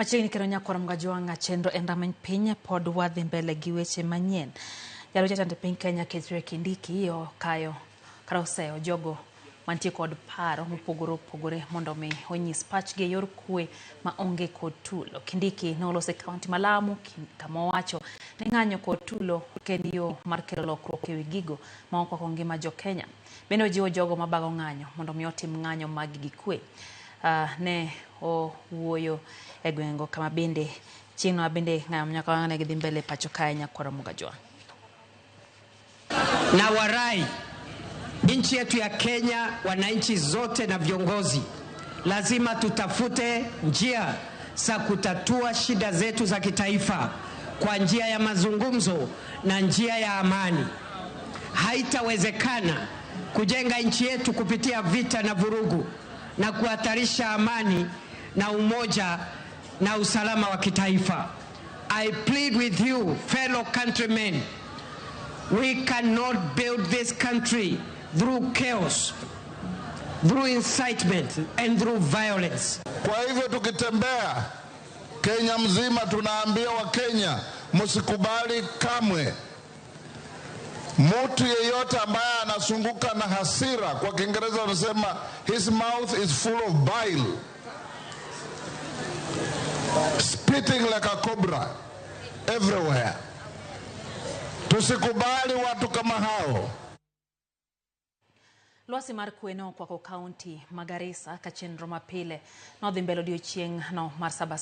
Machiegni kero nyakoro mgajwanga chenro endamany piny pod wadhi mbele gi weche manyien. Jalo jatend piny Kenya Kithure Kindiki kayo karoseo jogo mantie kod paro mopogore mondo mi onyis pachgi e yor kwe ma onge kod tulo. Kindiki nolose kaunti ma Lamu kama owacho ni ng'anyo kod tulo kendo yo mar kelo lokruok e wi gigo ma okwako ngima jo Kenya. Bende ojiwo jogo mabago ng'anyo mondo mi otim ng'anyo mag gi kwe. Ne owuoyo e gwengo kama bende chino bende ng'ayo nyaka wane gidhi mbele pacho kae nyakwara Mugajwa. Na warai nchi yetu ya Kenya, wananchi zote na viongozi, lazima tutafute njia za kutatua shida zetu za kitaifa kwa njia ya mazungumzo na njia ya amani. Haitawezekana kujenga nchi yetu kupitia vita na vurugu na kuhatarisha amani na umoja na usalama wa kitaifa. I plead with you, fellow countrymen, we cannot build this country through chaos, through incitement and through violence. Kwa hivyo tukitembea Kenya mzima tunaambia Wakenya msikubali kamwe mtu yeyote ambaye anasunguka na hasira. Kwa Kiingereza wanasema his mouth is full of bile, spitting like a cobra everywhere. Tusikubali watu kama hao. Lwasi mar kweno kwa kaunti Magarissa ka chenro mapile no dhi mbele odiochieng' no mar Sabasaba.